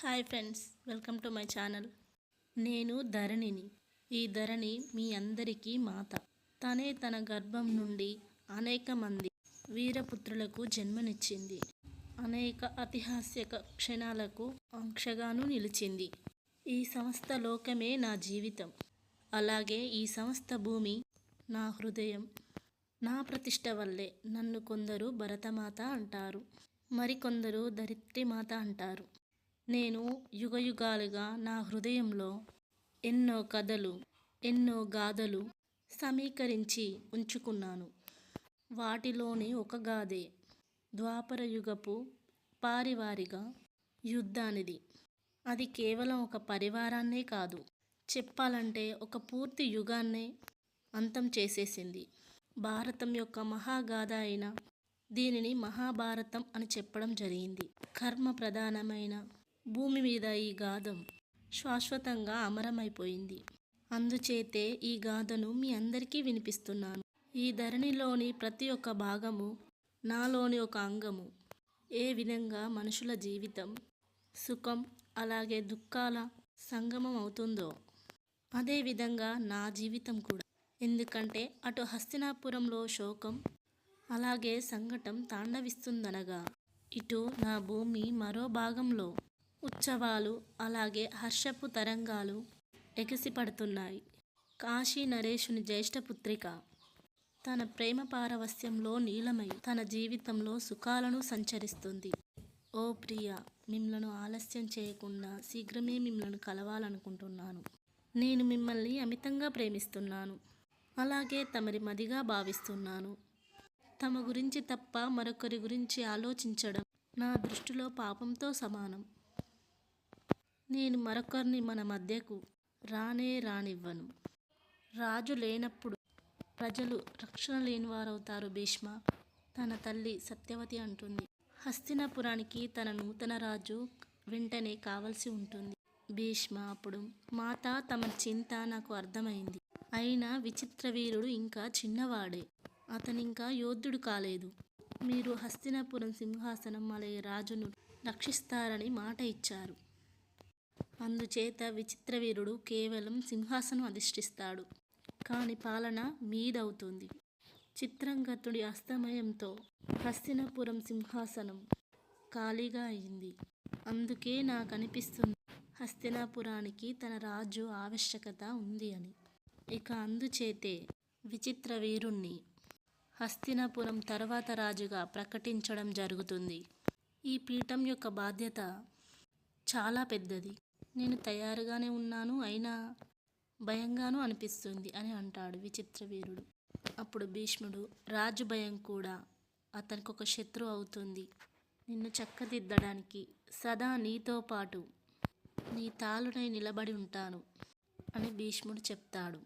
Hi friends, welcome to my channel. నేను ధరణిని. ఈ ధరణి మీ అందరికీ మాత. తనే తన గర్భం నుండి అనేక మంది వీరపుత్రులకు జన్మనిచ్చింది. అనేక ఐతిహాసిక క్షణాలకు అంశగాను నిలిచింది. ఈ సమస్త లోకమే నా జీవితం. అలాగే ఈ సమస్త భూమి నా హృదయం. నా ప్రతిష్ట వల్లే నన్ను కొందరు భరతమాత అంటారు, మరికొందరు ధరిత్రిమాత అంటారు. నేను యుగయుగాలుగా నా హృదయంలో ఎన్నో కథలు, ఎన్నో గాథలు సమీకరించి ఉంచుకున్నాను. వాటిలోని ఒక గాథే ద్వాపర యుగపు పారివారిక యుద్ధానిది. అది కేవలం ఒక పరివారాన్నే కాదు, చెప్పాలంటే ఒక పూర్తి యుగాన్నే అంతం చేసేసింది. భారతం యొక్క మహాగాథ అయిన దీనిని మహాభారతం అని చెప్పడం జరిగింది. కర్మ ప్రధానమైన భూమి మీద ఈ గాథం శాశ్వతంగా అమరమైపోయింది. అందుచేతే ఈ గాథను మీ అందరికీ వినిపిస్తున్నాను. ఈ ధరణిలోని ప్రతి ఒక్క భాగము నాలోని ఒక అంగము. ఏ విధంగా మనుషుల జీవితం సుఖం అలాగే దుఃఖాల సంగమం అవుతుందో అదేవిధంగా నా జీవితం కూడా. ఎందుకంటే అటు హస్తినాపురంలో శోకం అలాగే సంకటం తాండవిస్తుందనగా, ఇటు నా భూమి మరో భాగంలో ఉత్సవాలు అలాగే హర్షపు తరంగాలు ఎగసిపడుతున్నాయి. కాశీ నరేషుని జ్యేష్ఠపుత్రిక తన ప్రేమ పారవస్యంలో నీలమై తన జీవితంలో సుఖాలను సంచరిస్తుంది. ఓ ప్రియ, మిమ్మలను ఆలస్యం చేయకుండా శీఘ్రమే మిమ్మలను కలవాలనుకుంటున్నాను. నేను మిమ్మల్ని అమితంగా ప్రేమిస్తున్నాను. అలాగే తమరి మదిగా భావిస్తున్నాను. తమ గురించి తప్ప మరొకరి గురించి ఆలోచించడం నా దృష్టిలో పాపంతో సమానం. నేను మరొకరిని మన మధ్యకు రానివ్వను. రాజు లేనప్పుడు ప్రజలు రక్షణ లేనివారవుతారు భీష్మ, తన తల్లి సత్యవతి అంటుంది. హస్తినాపురానికి తన నూతన రాజు వెంటనే కావలసి ఉంటుంది. భీష్మ అప్పుడు, మాత, తమ చింత నాకు అర్థమైంది. అయినా విచిత్రవీరుడు ఇంకా చిన్నవాడే. అతనింకా యోధుడు కాలేదు. మీరు హస్తినాపురం సింహాసనం అలాగే రాజును రక్షిస్తారని మాట ఇచ్చారు. అందుచేత విచిత్రవీరుడు కేవలం సింహాసనం అధిష్ఠిస్తాడు, కాని పాలన మీదవుతుంది. చిత్రంగతుడి అస్తమయంతో హస్తినాపురం సింహాసనం ఖాళీగా అయింది. అందుకే నాకు అనిపిస్తుంది హస్తినాపురానికి తన రాజు ఆవశ్యకత ఉంది అని. ఇక అందుచేతే విచిత్రవీరుణ్ణి హస్తినాపురం తర్వాత రాజుగా ప్రకటించడం జరుగుతుంది. ఈ పీఠం యొక్క బాధ్యత చాలా పెద్దది. నేను తయారుగానే ఉన్నాను, అయినా భయంగానూ అనిపిస్తుంది అని అంటాడు విచిత్రవీరుడు. అప్పుడు భీష్ముడు, రాజు భయం కూడా అతనికి ఒక శత్రువు అవుతుంది. నిన్ను చక్కదిద్దడానికి సదా నీతో పాటు నీ తాలునై నిలబడి ఉంటాను అని భీష్ముడు చెప్తాడు.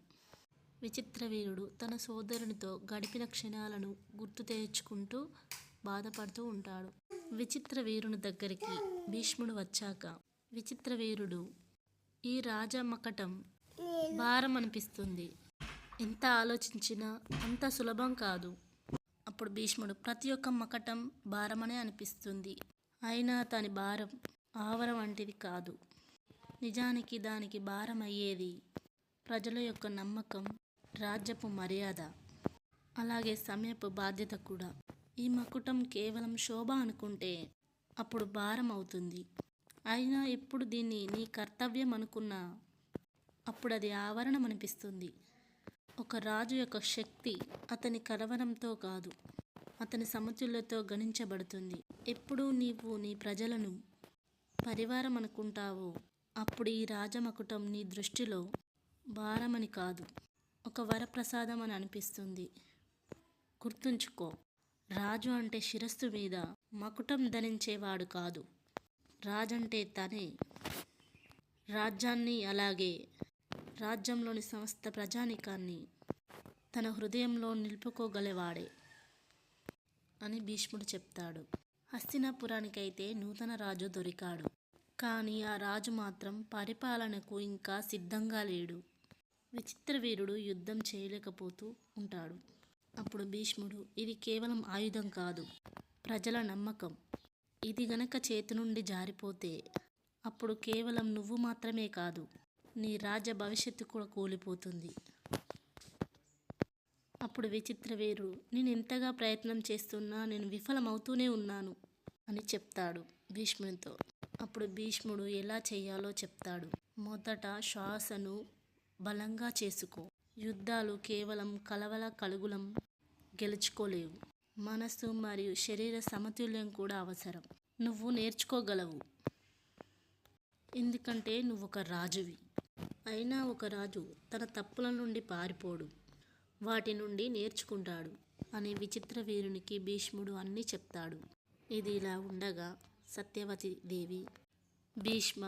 విచిత్రవీరుడు తన సోదరునితో గడిపిన క్షణాలను గుర్తు తెచ్చుకుంటూ బాధపడుతూ ఉంటాడు. విచిత్రవీరుని దగ్గరికి భీష్ముడు వచ్చాక విచిత్రవీరుడు, ఈ రాజమకటం భారం అనిపిస్తుంది. ఎంత ఆలోచించినా అంత సులభం కాదు. అప్పుడు భీష్ముడు, ప్రతి ఒక్క మకటం భారమనే అనిపిస్తుంది. అయినా దాని భారం ఆవరం వంటిది కాదు. నిజానికి దానికి భారం అయ్యేది ప్రజల యొక్క నమ్మకం, రాజ్యపు మర్యాద, అలాగే సమయపు బాధ్యత కూడా. ఈ మకుటం కేవలం శోభ అనుకుంటే అప్పుడు భారం అవుతుంది. అయినా ఎప్పుడు దీన్ని నీ కర్తవ్యం అనుకున్నా అప్పుడు అది ఆవరణం అనిపిస్తుంది. ఒక రాజు యొక్క శక్తి అతని కలవరంతో కాదు, అతని సమతుల్యతో గణించబడుతుంది. ఎప్పుడు నీవు నీ ప్రజలను పరివారం అనుకుంటావో అప్పుడు ఈ రాజమకుటం నీ దృష్టిలో భారమని కాదు, ఒక వరప్రసాదం అని అనిపిస్తుంది. గుర్తుంచుకో, రాజు అంటే శిరస్సు మీద మకుటం ధరించేవాడు కాదు. రాజంటే తనే రాజ్యాన్ని అలాగే రాజ్యంలోని సమస్త ప్రజానికాన్ని తన హృదయంలో నిలుపుకోగలవాడే అని భీష్ముడు చెప్తాడు. హస్తినాపురానికైతే నూతన రాజు దొరికాడు, కానీ ఆ రాజు మాత్రం పరిపాలనకు ఇంకా సిద్ధంగా లేడు. విచిత్రవీరుడు యుద్ధం చేయలేకపోతూ ఉంటాడు. అప్పుడు భీష్ముడు, ఇది కేవలం ఆయుధం కాదు, ప్రజల నమ్మకం. ఇది గనక చేతి నుండి జారిపోతే అప్పుడు కేవలం నువ్వు మాత్రమే కాదు, నీ రాజ్య భవిష్యత్తు కూడా కూలిపోతుంది. అప్పుడు విచిత్రవీరుడు, నేను ఎంతగా ప్రయత్నం చేస్తున్నా నేను విఫలమవుతూనే ఉన్నాను అని చెప్తాడు భీష్మునితో. అప్పుడు భీష్ముడు ఎలా చేయాలో చెప్తాడు. మొదట శ్వాసను బలంగా చేసుకో. యుద్ధాలు కేవలం కలవల కలుగులం గెలుచుకోలేవు. మనసు మరియు శరీర సమతుల్యం కూడా అవసరం. నువ్వు నేర్చుకోగలవు, ఎందుకంటే నువ్వు ఒక రాజువి. అయినా ఒక రాజు తన తప్పుల నుండి పారిపోడు, వాటి నుండి నేర్చుకుంటాడు అని విచిత్ర వీరునికి భీష్ముడు అన్నీ చెప్తాడు. ఇది ఇలా ఉండగా సత్యవతి దేవి, భీష్మ,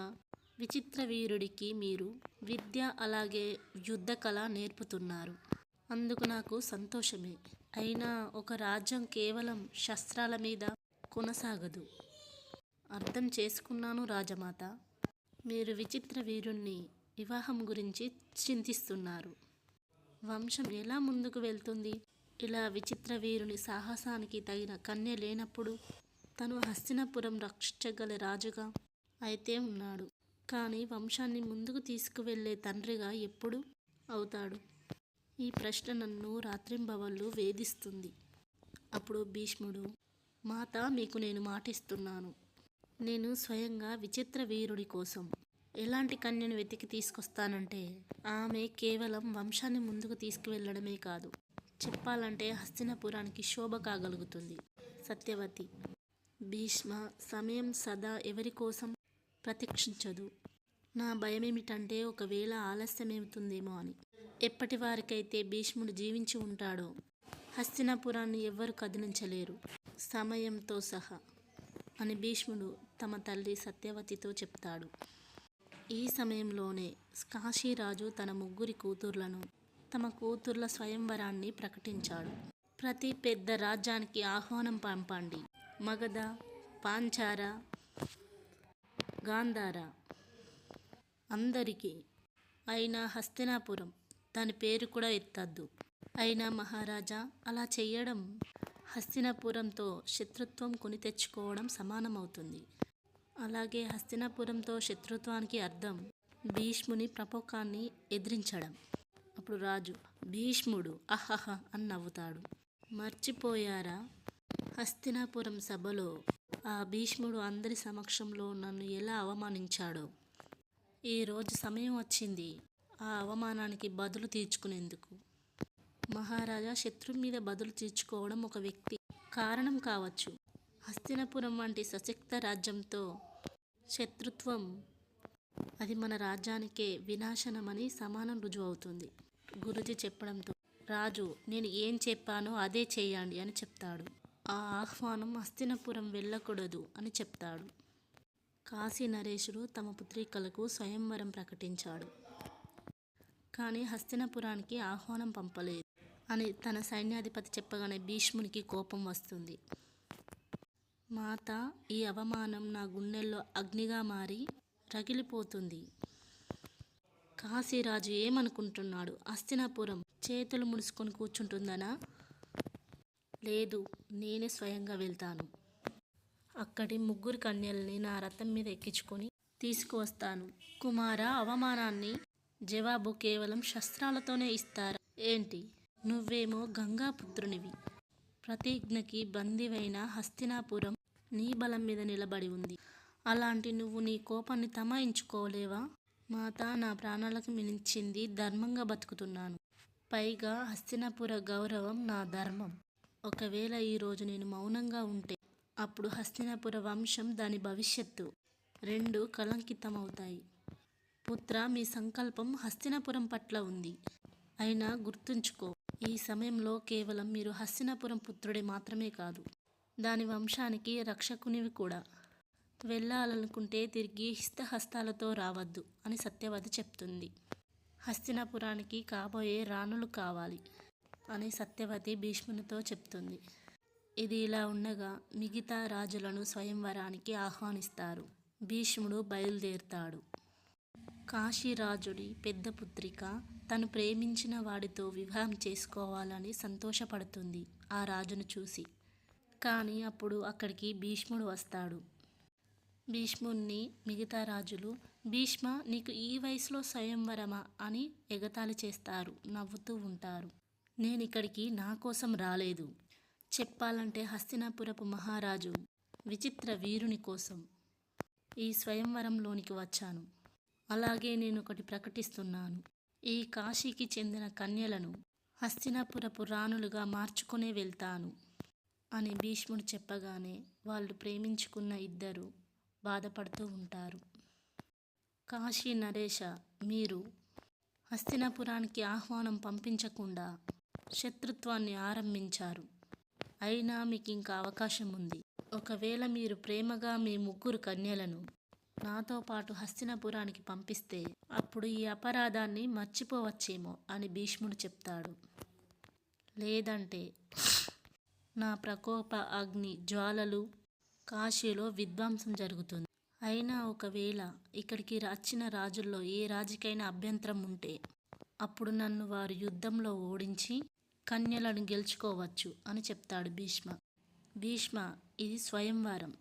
విచిత్ర వీరుడికి మీరు విద్య అలాగే యుద్ధ కళ నేర్పుతున్నారు. అందుకు నాకు సంతోషమే. అయినా ఒక రాజ్యం కేవలం శస్త్రాల మీద కొనసాగదు. అర్థం చేసుకున్నాను రాజమాత. మీరు విచిత్ర వీరుణ్ణి వివాహం గురించి చింతిస్తున్నారు. వంశం ఎలా ముందుకు వెళ్తుంది? ఇలా విచిత్ర వీరుని సాహసానికి తగిన కన్య లేనప్పుడు తను హస్తినాపురం రక్షించగల రాజుగా అయితే ఉన్నాడు. కానీ వంశాన్ని ముందుకు తీసుకువెళ్ళే తండ్రిగా ఎప్పుడు అవుతాడు? ఈ ప్రశ్న నన్ను రాత్రింబవళ్ళు వేధిస్తుంది. అప్పుడు భీష్ముడు, మాత, మీకు నేను మాటిస్తున్నాను. నేను స్వయంగా విచిత్ర వీరుడి కోసం ఎలాంటి కన్యను వెతికి తీసుకొస్తానంటే ఆమె కేవలం వంశాన్ని ముందుకు తీసుకువెళ్ళడమే కాదు, చెప్పాలంటే హస్తినాపురానికి శోభ కాగలుగుతుంది. సత్యవతి, భీష్మ, సమయం సదా ఎవరి కోసం ప్రతీక్షించదు. నా భయమేమిటంటే ఒకవేళ ఆలస్యమవుతుందేమో అని. ఎప్పటి వారికైతే భీష్ముడు జీవించి ఉంటాడో హస్తినాపురాన్ని ఎవ్వరు కదిలించలేరు, సమయంతో సహా అని భీష్ముడు తమ తల్లి సత్యవతితో చెప్తాడు. ఈ సమయంలోనే కాశీరాజు తన 3 కూతుర్లను, తమ కూతుర్ల స్వయంవరాన్ని ప్రకటించాడు. ప్రతి పెద్ద రాజ్యానికి ఆహ్వానం పంపండి. మగధ, పాంచార, గాంధార అందరికీ. అయినా హస్తినాపురం, దాని పేరు కూడా ఎత్తద్దు. అయినా మహారాజా, అలా చెయ్యడం హస్తినాపురంతో శత్రుత్వం కొని తెచ్చుకోవడం సమానమవుతుంది. అలాగే హస్తినాపురంతో శత్రుత్వానికి అర్థం భీష్ముని ప్రకోపాన్ని ఎదిరించడం. అప్పుడు రాజు, భీష్ముడు అహహ అని నవ్వుతాడు. మర్చిపోయారా? హస్తినాపురం సభలో ఆ భీష్ముడు అందరి సమక్షంలో నన్ను ఎలా అవమానించాడో. ఈరోజు సమయం వచ్చింది ఆ అవమానానికి బదులు తీర్చుకునేందుకు. మహారాజా, శత్రువు మీద బదులు తీర్చుకోవడం ఒక వ్యక్తి కారణం కావచ్చు. హస్తినాపురం వంటి సశక్త రాజ్యంతో శత్రుత్వం, అది మన రాజ్యానికే వినాశనమని సమానం రుజువు అవుతుంది. గురూజీ చెప్పడంతో రాజు, నేను ఏం చెప్పానో అదే చేయండి అని చెప్తాడు. ఆ ఆహ్వానం హస్తినాపురం వెళ్ళకూడదు అని చెప్తాడు. కాశీ నరేశుడు తమ పుత్రికలకు స్వయంవరం ప్రకటించాడు, కానీ హస్తినాపురానికి ఆహ్వానం పంపలేదు అని తన సైన్యాధిపతి చెప్పగానే భీష్మునికి కోపం వస్తుంది. మాత, ఈ అవమానం నా గుండెల్లో అగ్నిగా మారి రగిలిపోతుంది. కాశీరాజు ఏమనుకుంటున్నాడు? హస్తినాపురం చేతులు ముడుచుకొని కూర్చుంటుందనా? లేదు, నేనే స్వయంగా వెళ్తాను. అక్కడి 3 కన్యల్ని నా రథం మీద ఎక్కించుకొని తీసుకువస్తాను. కుమార, అవమానాన్ని జవాబు కేవలం శస్త్రాలతోనే ఇస్తారా ఏంటి? నువ్వేమో గంగాపుత్రునివి. ప్రతిజ్ఞకి బందీవైన హస్తినాపురం నీ బలం మీద నిలబడి ఉంది. అలాంటి నువ్వు నీ కోపాన్ని తమాయించుకోలేవా? మాత, నా ప్రాణాలకు మించింది ధర్మంగా బతుకుతున్నాను. పైగా హస్తినాపుర గౌరవం నా ధర్మం. ఒకవేళ ఈరోజు నేను మౌనంగా ఉంటే అప్పుడు హస్తినాపుర వంశం, దాని భవిష్యత్తు 2 కళంకితమవుతాయి. పుత్ర, మీ సంకల్పం హస్తినాపురం పట్ల ఉంది. అయినా గుర్తుంచుకో, ఈ సమయంలో కేవలం మీరు హస్తినాపురం పుత్రుడే మాత్రమే కాదు, దాని వంశానికి రక్షకునివి కూడా. వెళ్ళాలనుకుంటే తిరిగి హస్తాలతో రావద్దు అని సత్యవతి చెప్తుంది. హస్తినాపురానికి కాబోయే రాణులు కావాలి అని సత్యవతి భీష్మునితో చెప్తుంది. ఇది ఇలా ఉండగా మిగతా రాజులను స్వయంవరానికి ఆహ్వానిస్తారు. భీష్ముడు బయలుదేరుతాడు. కాశీరాజుడి పెద్ద పుత్రిక తను ప్రేమించిన వాడితో వివాహం చేసుకోవాలని సంతోషపడుతుంది ఆ రాజును చూసి. కానీ అప్పుడు అక్కడికి భీష్ముడు వస్తాడు. భీష్ముణ్ణి మిగతా రాజులు భీష్మ నీకు ఈ వయసులో స్వయంవరమా అని ఎగతాళి చేస్తారు, నవ్వుతూ ఉంటారు. నేనిక్కడికి నా కోసం రాలేదు. చెప్పాలంటే హస్తినాపురపు మహారాజు విచిత్ర వీరుని కోసం ఈ స్వయంవరంలోనికి వచ్చాను. అలాగే నేను ఒకటి ప్రకటిస్తున్నాను. ఈ కాశీకి చెందిన కన్యలను హస్తినాపురపు రాణులుగా మార్చుకునే వెళ్తాను అని భీష్ముడు చెప్పగానే వాళ్ళు ప్రేమించుకున్న ఇద్దరు బాధపడుతూ ఉంటారు. కాశీ నరేష, మీరు హస్తినాపురానికి ఆహ్వానం పంపించకుండా శత్రుత్వాన్ని ఆరంభించారు. అయినా మీకు ఇంకా అవకాశం ఉంది. ఒకవేళ మీరు ప్రేమగా మీ 3 కన్యలను నాతో పాటు హస్తినాపురానికి పంపిస్తే అప్పుడు ఈ అపరాధాన్ని మర్చిపోవచ్చేమో అని భీష్ముడు చెప్తాడు. లేదంటే నా ప్రకోప అగ్ని జ్వాలలు కాశీలో విధ్వంసం జరుగుతుంది. అయినా ఒకవేళ ఇక్కడికి వచ్చిన రాజుల్లో ఏ రాజుకైనా అభ్యంతరం ఉంటే అప్పుడు నన్ను వారు యుద్ధంలో ఓడించి కన్యలను గెలుచుకోవచ్చు అని చెప్తాడు భీష్మ. భీష్మ, ఇది స్వయంవరం.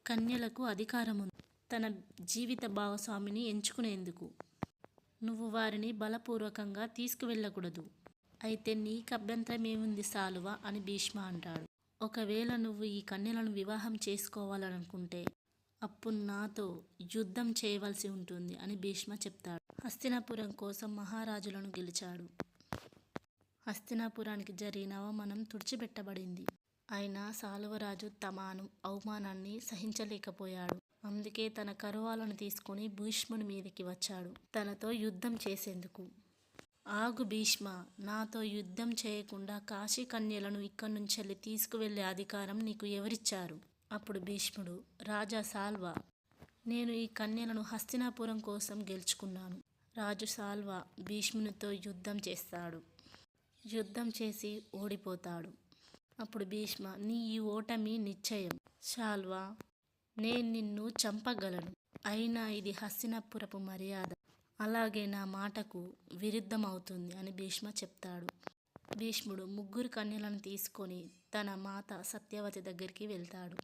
కన్యలకు అధికారం ఉంది తన జీవిత భాగస్వామిని ఎంచుకునేందుకు. నువ్వు వారిని బలపూర్వకంగా తీసుకువెళ్ళకూడదు. అయితే నీకు అభ్యంతరం ఏముంది సాలువ అని భీష్మ అంటాడు. ఒకవేళ నువ్వు ఈ కన్యలను వివాహం చేసుకోవాలనుకుంటే అప్పుడు నాతో యుద్ధం చేయవలసి ఉంటుంది అని భీష్మ చెప్తాడు. హస్తినాపురం కోసం మహారాజులను గెలిచాడు. హస్తినాపురానికి జరిగిన అవమానం తుడిచిపెట్టబడింది. అయినా సాలువరాజు తమ అవమానాన్ని సహించలేకపోయాడు. అందుకే తన కరువాలను తీసుకుని భీష్ముని మీదకి వచ్చాడు తనతో యుద్ధం చేసేందుకు. ఆగు భీష్మ, నాతో యుద్ధం చేయకుండా కాశీ కన్యలను ఇక్కడి నుంచి తీసుకువెళ్ళే అధికారం నీకు ఎవరిచ్చారు? అప్పుడు భీష్ముడు, రాజా సాల్వ, నేను ఈ కన్యలను హస్తినాపురం కోసం గెలుచుకున్నాను. రాజు సాల్వ భీష్మునితో యుద్ధం చేస్తాడు. యుద్ధం చేసి ఓడిపోతాడు. అప్పుడు భీష్మ, నీ ఈ ఓటమి నిశ్చయం సాల్వ. నేను నిన్ను చంపగలను. అయినా ఇది హస్తినాపురపు మర్యాద. అలాగే నా మాటకు విరుద్ధమవుతుంది అని భీష్మ చెప్తాడు. భీష్ముడు 3 కన్యలను తీసుకొని తన మాత సత్యవతి దగ్గరికి వెళ్తాడు.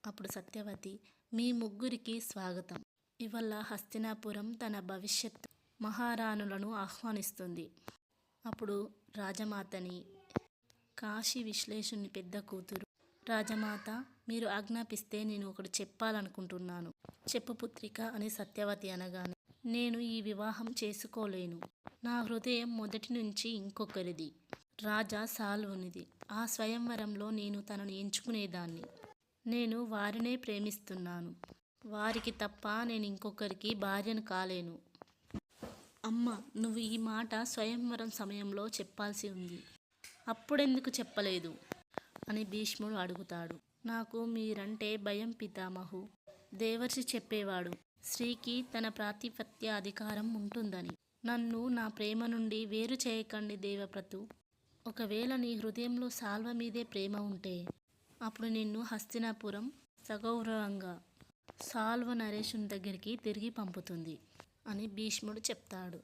అప్పుడు సత్యవతి, మీ 3కి స్వాగతం. ఇవాళ హస్తినాపురం తన భవిష్యత్ మహారాణులను ఆహ్వానిస్తుంది. అప్పుడు రాజమాతని, కాశీ విశ్లేషుని పెద్ద కూతురు, రాజమాత మీరు ఆజ్ఞాపిస్తే నేను ఒకటి చెప్పాలనుకుంటున్నాను. చెప్పు పుత్రిక అని సత్యవతి అనగానే, నేను ఈ వివాహం చేసుకోలేను. నా హృదయం మొదటి నుంచి ఇంకొకరిది, రాజా సాల్వునిది. ఆ స్వయంవరంలో నేను తనను ఎంచుకునేదాన్ని. నేను వారినే ప్రేమిస్తున్నాను. వారికి తప్ప నేను ఇంకొకరికి భార్యను కాలేను. అమ్మ, నువ్వు ఈ మాట స్వయంవరం సమయంలో చెప్పాల్సి ఉంది. అప్పుడెందుకు చెప్పలేదు అని భీష్ముడు అడుగుతాడు. నాకు మీరంటే భయం పితామహు. దేవర్షి చెప్పేవాడు స్త్రీకి తన ప్రాతిపత్య అధికారం ఉంటుందని. నన్ను నా ప్రేమ నుండి వేరు చేయకండి దేవప్రతు. ఒకవేళ నీ హృదయంలో సాల్వ మీదే ప్రేమ ఉంటే అప్పుడు నిన్ను హస్తినాపురం సగౌరవంగా సాల్వ నరేషుని దగ్గరికి తిరిగి పంపుతుంది అని భీష్ముడు చెప్తాడు.